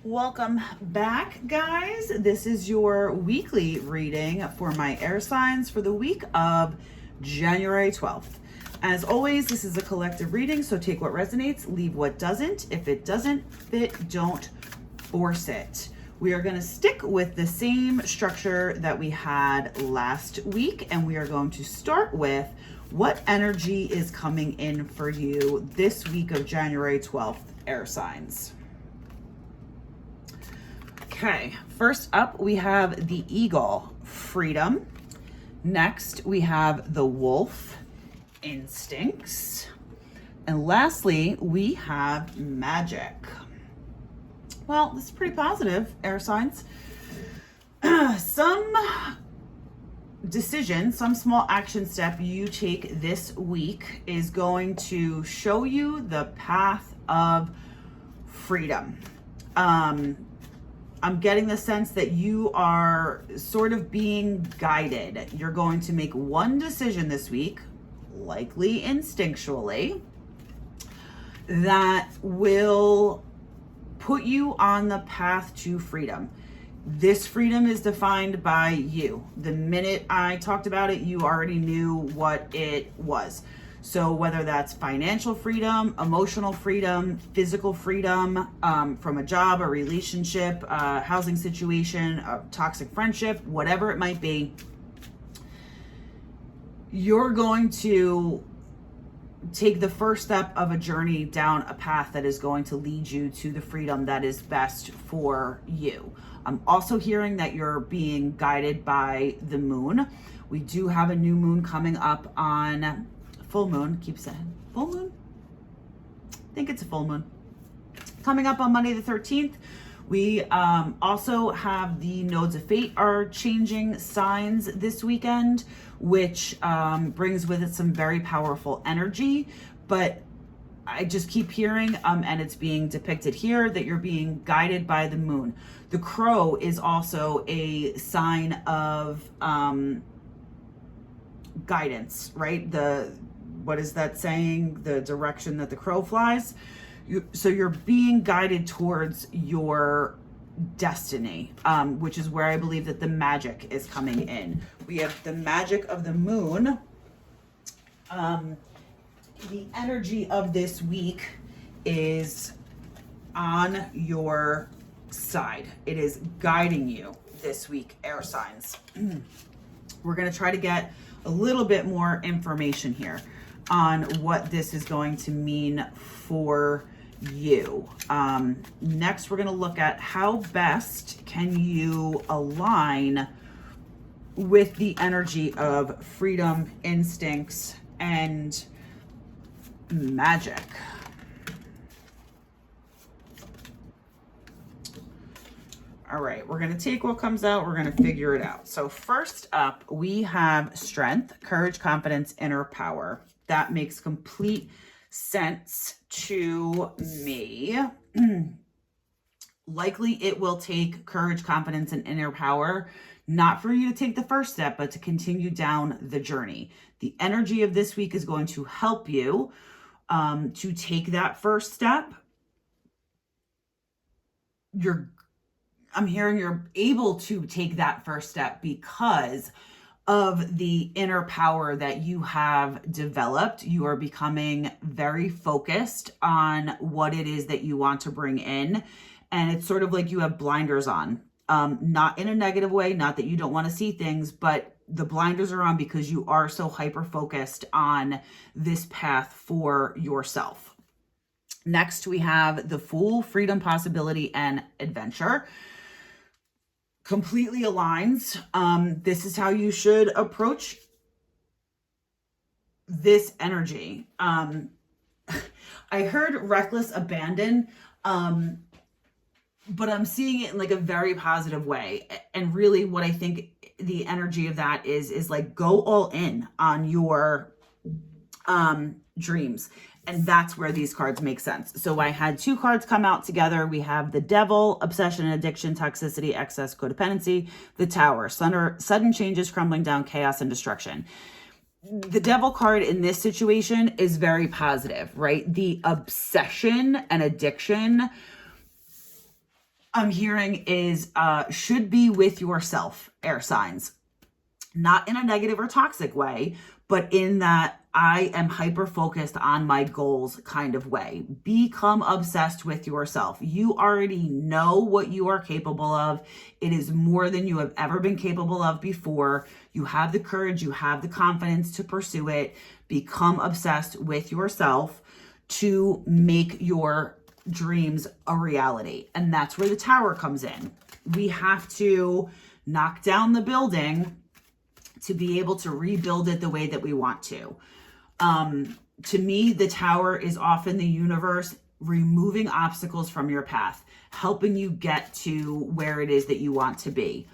Welcome back, guys. This is your weekly reading for my air signs for the week of January 12th. As always, this is a collective reading, so take what resonates, leave what doesn't. If it doesn't fit, don't force it. We are going to stick with the same structure that we had last week, and we are going to start with what energy is coming in for you this week of January 12th, air signs. Okay, first up, we have the eagle, freedom. Next, we have the wolf, instincts. And lastly, we have magic. Well, this is pretty positive, air signs. Some decision, some small action step you take this week is going to show you the path of freedom. I'm getting the sense that you are sort of being guided. You're going to make one decision this week, likely instinctually, that will put you on the path to freedom. This freedom is defined by you. The minute I talked about it, you already knew what it was. So whether that's financial freedom, emotional freedom, physical freedom, from a job, a relationship, a housing situation, a toxic friendship, whatever it might be, you're going to take the first step of a journey down a path that is going to lead you to the freedom that is best for you. I'm also hearing that you're being guided by the moon. We do have a new moon coming up on full moon. Keep saying full moon. I think it's a full moon coming up on Monday the 13th. We also have the nodes of fate are changing signs this weekend, which brings with it some very powerful energy. But I just keep hearing, and it's being depicted here, that you're being guided by the moon. The crow is also a sign of guidance, right? What is that saying? The direction that the crow flies. So you're being guided towards your destiny, which is where I believe that the magic is coming in. We have the magic of the moon. The energy of this week is on your side. It is guiding you this week, air signs. We're going to try to get a little bit more information here on what this is going to mean for you. Next, we're going to look at how best can you align with the energy of freedom, instincts, and magic. All right, we're going to take what comes out. We're going to figure it out. So first up, we have strength, courage, confidence, inner power. That makes complete sense to me. Likely it will take courage, confidence, and inner power, not for you to take the first step, but to continue down the journey. The energy of this week is going to help you to take that first step. I'm hearing you're able to take that first step because of the inner power that you have developed. You are becoming very focused on what it is that you want to bring in. And it's sort of like you have blinders on, not in a negative way, not that you don't want to see things, but the blinders are on because you are so hyper focused on this path for yourself. Next, we have the Fool, freedom, possibility, and adventure. Completely aligns. This is how you should approach this energy. I heard reckless abandon, but I'm seeing it in like a very positive way. And really what I think the energy of that is like go all in on your dreams. And that's where these cards make sense. So I had two cards come out together. We have the Devil, obsession, addiction, toxicity, excess, codependency. The Tower, sudden changes, crumbling down, chaos, and destruction. The Devil card in this situation is very positive, right? The obsession and addiction I'm hearing is should be with yourself, air signs. Not in a negative or toxic way, but in that I am hyper focused on my goals kind of way. Become obsessed with yourself. You already know what you are capable of. It is more than you have ever been capable of before. You have the courage, you have the confidence to pursue it. Become obsessed with yourself to make your dreams a reality. And that's where the tower comes in. We have to knock down the building to be able to rebuild it the way that we want to. To me, the tower is often the universe removing obstacles from your path, helping you get to where it is that you want to be.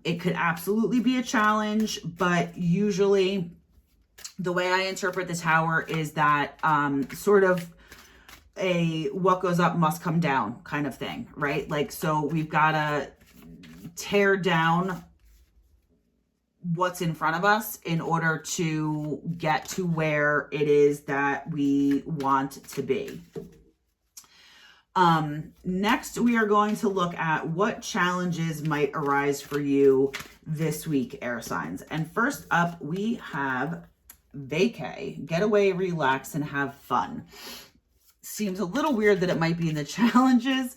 It could absolutely be a challenge, but usually the way I interpret the tower is that sort of a what goes up must come down kind of thing, right? Like, so we've got to tear down what's in front of us in order to get to where it is that we want to be. Next, we are going to look at what challenges might arise for you this week, air signs. And first up, we have vacay, get away, relax, and have fun. Seems a little weird that it might be in the challenges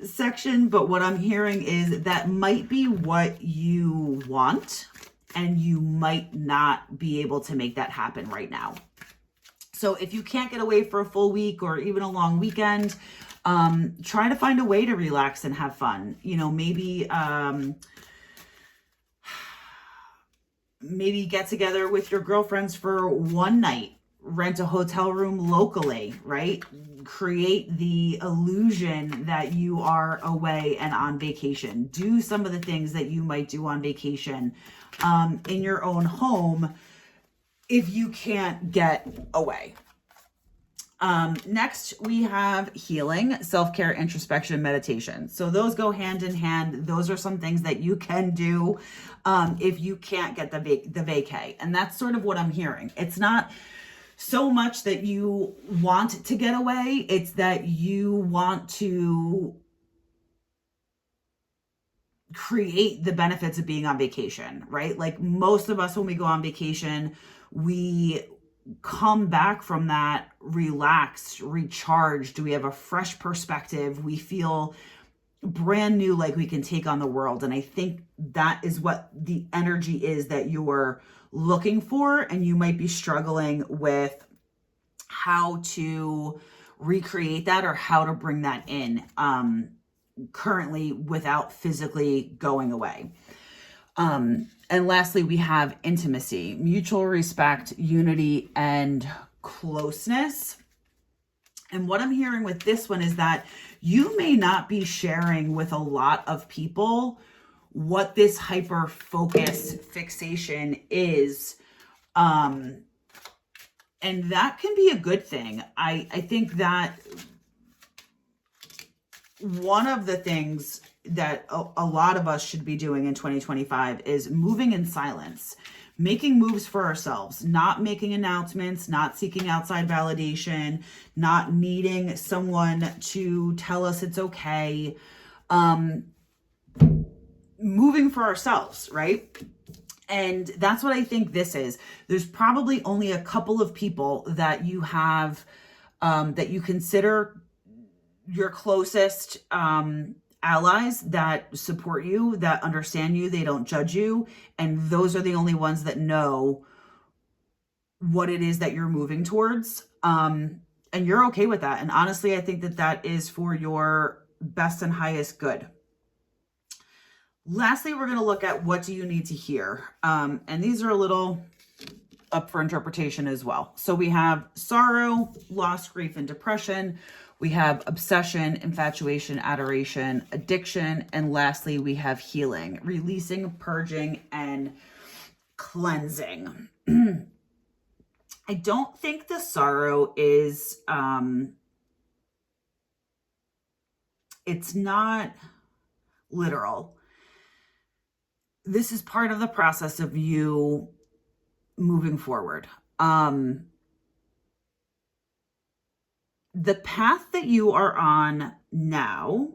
section, but what I'm hearing is that might be what you want, and you might not be able to make that happen right now. So if you can't get away for a full week or even a long weekend, try to find a way to relax and have fun. You know, maybe get together with your girlfriends for one night, rent a hotel room locally, right? Create the illusion that you are away and on vacation. Do some of the things that you might do on vacation in your own home if you can't get away. Next, we have healing, self-care, introspection, meditation. So those go hand in hand. Those are some things that you can do if you can't get the vacay. And that's sort of what I'm hearing. It's not so much that you want to get away. It's that you want to create the benefits of being on vacation, right? Like most of us, when we go on vacation, we come back from that relaxed, recharged. We have a fresh perspective. We feel brand new, like we can take on the world. And I think that is what the energy is that you're looking for. And you might be struggling with how to recreate that or how to bring that in currently without physically going away. And lastly, we have intimacy, mutual respect, unity, and closeness. And what I'm hearing with this one is that you may not be sharing with a lot of people what this hyper focus fixation is. And that can be a good thing. I think that one of the things that a lot of us should be doing in 2025 is moving in silence, making moves for ourselves, not making announcements, not seeking outside validation, not needing someone to tell us it's okay. Moving for ourselves, right? And that's what I think this is. There's probably only a couple of people that you have, that you consider your closest allies that support you, that understand you, they don't judge you. And those are the only ones that know what it is that you're moving towards. And you're okay with that. And honestly, I think that that is for your best and highest good. Lastly, we're going to look at what do you need to hear. And these are a little up for interpretation as well. So we have sorrow, loss, grief, and depression. We have obsession, infatuation, adoration, addiction. And lastly, we have healing, releasing, purging, and cleansing. I don't think the sorrow is, it's not literal. This is part of the process of you moving forward. The path that you are on now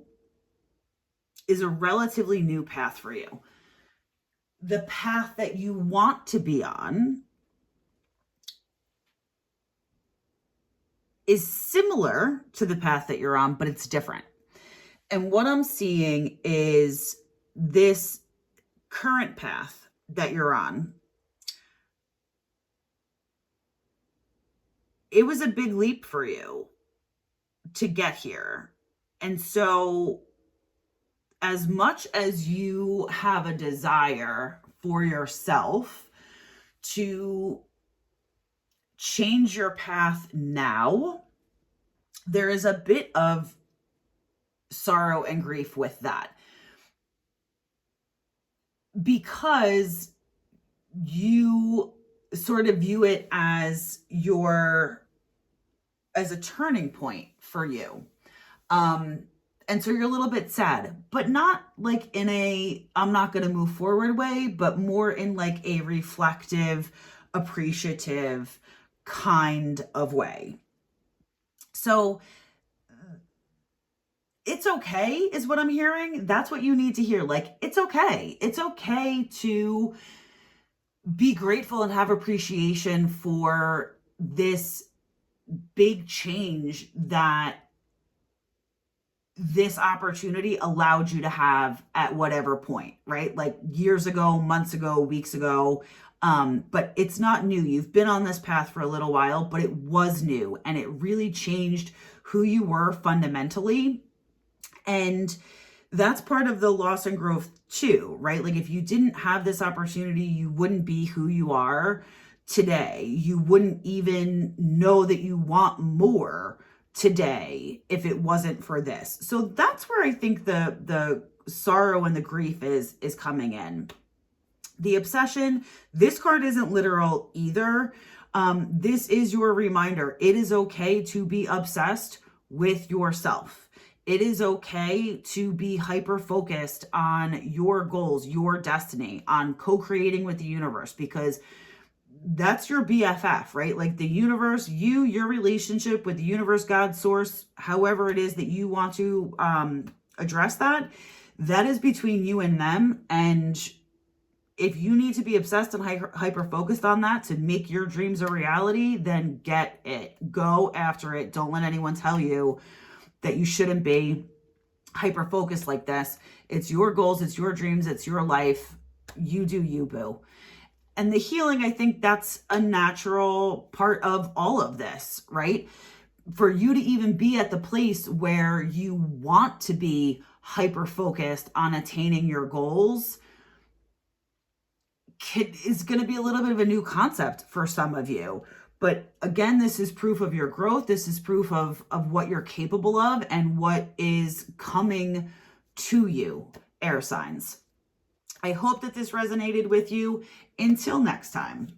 is a relatively new path for you. The path that you want to be on is similar to the path that you're on, but it's different. And what I'm seeing is this current path that you're on, it was a big leap for you to get here. And so, as much as you have a desire for yourself to change your path now, there is a bit of sorrow and grief with that, because you sort of view it as as a turning point for you. And so you're a little bit sad, but not like in a I'm not going to move forward way, but more in like a reflective, appreciative kind of way. So it's okay, is what I'm hearing. That's what you need to hear. Like, it's okay. It's okay to be grateful and have appreciation for this big change that this opportunity allowed you to have at whatever point, right? Like years ago, months ago, weeks ago. But it's not new. You've been on this path for a little while, but it was new and it really changed who you were fundamentally. And that's part of the loss and growth too, right? Like if you didn't have this opportunity, you wouldn't be who you are today. You wouldn't even know that you want more today if it wasn't for this. So that's where I think the sorrow and the grief is coming in. The obsession, this card isn't literal either. This is your reminder. It is okay to be obsessed with yourself. It is okay to be hyper focused on your goals, your destiny, on co-creating with the universe, because that's your BFF, right? Like the universe, your relationship with the universe, God, source, however it is that you want to address that is between you and them. And if you need to be obsessed and hyper focused on that to make your dreams a reality, then get it. Go after it. Don't let anyone tell you that you shouldn't be hyper focused like this. It's your goals, it's your dreams, it's your life. You do you, boo. And the healing, I think that's a natural part of all of this, right? For you to even be at the place where you want to be hyper focused on attaining your goals is going to be a little bit of a new concept for some of you. But again, this is proof of your growth. This is proof of what you're capable of and what is coming to you, air signs. I hope that this resonated with you. Until next time.